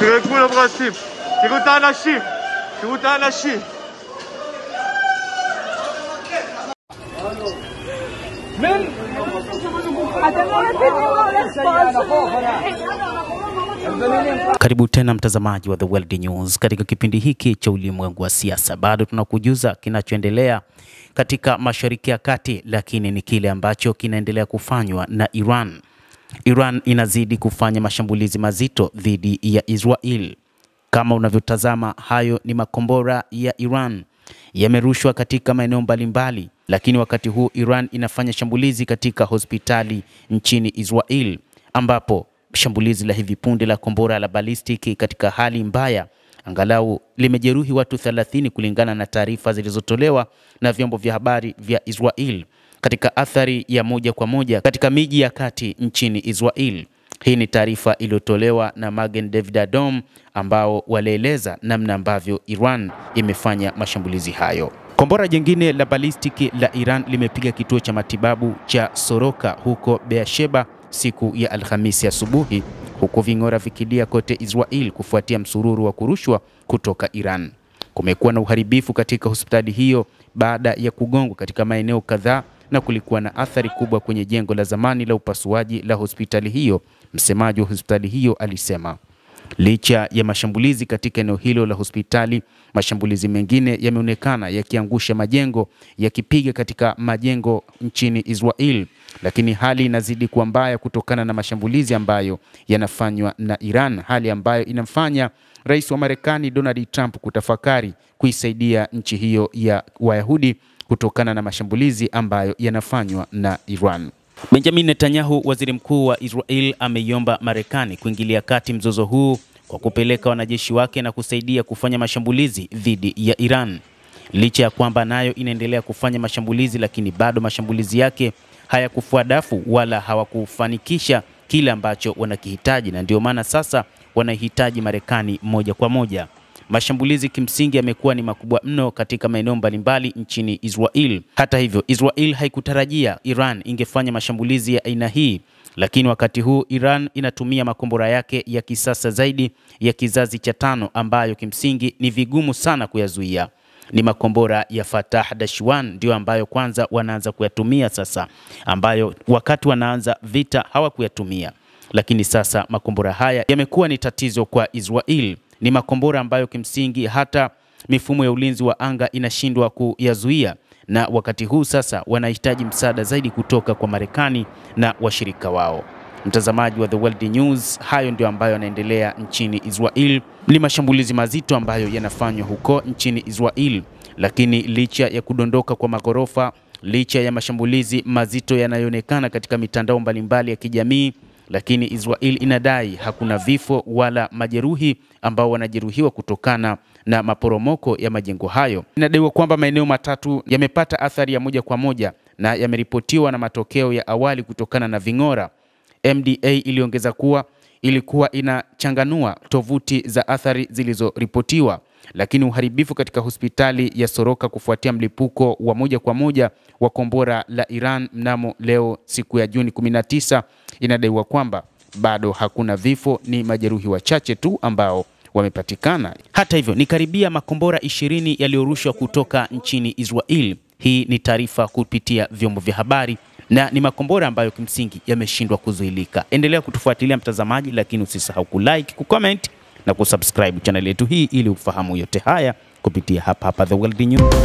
תרגעו לברסים, תראו את האנשים, תראו את האנשים. Karibu tena mtazamaji wa The World News katika kipindi hiki cha ulimwengu wa siasa. Bado tunakujuza kinachoendelea katika Mashariki ya Kati, lakini ni kile ambacho kinaendelea kufanywa na Iran. Iran inazidi kufanya mashambulizi mazito dhidi ya Israel. Kama unavyotazama, hayo ni makombora ya Iran yamerushwa katika maeneo mbalimbali, lakini wakati huu Iran inafanya shambulizi katika hospitali nchini Israel, ambapo shambulizi la hivi punde la kombora la balistiki katika hali mbaya angalau limejeruhi watu 30 kulingana na taarifa zilizotolewa na vyombo vya habari vya Israel katika athari ya moja kwa moja katika miji ya kati nchini Israel. Hii ni taarifa iliyotolewa na Magen David Adom, ambao walieleza namna ambavyo Iran imefanya mashambulizi hayo. Kombora jingine la balistiki la Iran limepiga kituo cha matibabu cha Soroka huko Beersheba siku ya Alhamisi asubuhi, huku ving'ora vikilia kote Israel kufuatia msururu wa kurushwa kutoka Iran. Kumekuwa na uharibifu katika hospitali hiyo baada ya kugongwa katika maeneo kadhaa, na kulikuwa na athari kubwa kwenye jengo la zamani la upasuaji la hospitali hiyo. Msemaji wa hospitali hiyo alisema licha ya mashambulizi katika eneo hilo la hospitali, mashambulizi mengine yameonekana yakiangusha majengo, yakipiga katika majengo nchini Israel, lakini hali inazidi kuwa mbaya kutokana na mashambulizi ambayo yanafanywa na Iran, hali ambayo inamfanya Rais wa Marekani Donald Trump kutafakari kuisaidia nchi hiyo ya Wayahudi kutokana na mashambulizi ambayo yanafanywa na Iran. Benjamin Netanyahu, waziri mkuu wa Israel, ameiomba Marekani kuingilia kati mzozo huu kwa kupeleka wanajeshi wake na kusaidia kufanya mashambulizi dhidi ya Iran. Licha ya kwamba nayo inaendelea kufanya mashambulizi, lakini bado mashambulizi yake hayakufua dafu wala hawakufanikisha kile ambacho wanakihitaji, na ndio maana sasa wanahitaji Marekani moja kwa moja. Mashambulizi kimsingi yamekuwa ni makubwa mno katika maeneo mbalimbali nchini Israel. Hata hivyo, Israel haikutarajia Iran ingefanya mashambulizi ya aina hii, lakini wakati huu Iran inatumia makombora yake ya kisasa zaidi ya kizazi cha 5 ambayo kimsingi ni vigumu sana kuyazuia. Ni makombora ya Fatah Dash-1 ndio ambayo kwanza wanaanza kuyatumia sasa, ambayo wakati wanaanza vita hawakuyatumia, lakini sasa makombora haya yamekuwa ni tatizo kwa Israel. Ni makombora ambayo kimsingi hata mifumo ya ulinzi wa anga inashindwa kuyazuia, na wakati huu sasa wanahitaji msaada zaidi kutoka kwa Marekani na washirika wao. Mtazamaji wa The World News, hayo ndio ambayo yanaendelea nchini Israel. Ni mashambulizi mazito ambayo yanafanywa huko nchini Israel, lakini licha ya kudondoka kwa magorofa, licha ya mashambulizi mazito yanayoonekana katika mitandao mbalimbali ya kijamii, lakini Israel inadai hakuna vifo wala majeruhi ambao wanajeruhiwa kutokana na maporomoko ya majengo hayo. Inadaiwa kwamba maeneo matatu yamepata athari ya moja kwa moja na yameripotiwa na matokeo ya awali kutokana na ving'ora. MDA iliongeza kuwa ilikuwa inachanganua tovuti za athari zilizoripotiwa, lakini uharibifu katika hospitali ya Soroka kufuatia mlipuko wa moja kwa moja wa kombora la Iran mnamo leo siku ya Juni 19 inadaiwa kwamba bado hakuna vifo, ni majeruhi wachache tu ambao wamepatikana. Hata hivyo, ni karibia makombora 20 yaliyorushwa kutoka nchini Israel. Hii ni taarifa kupitia vyombo vya habari, na ni makombora ambayo kimsingi yameshindwa kuzuilika. Endelea kutufuatilia mtazamaji, lakini usisahau kulike, kucomment na kusubscribe channel yetu hii ili ufahamu yote haya kupitia hapa The World News.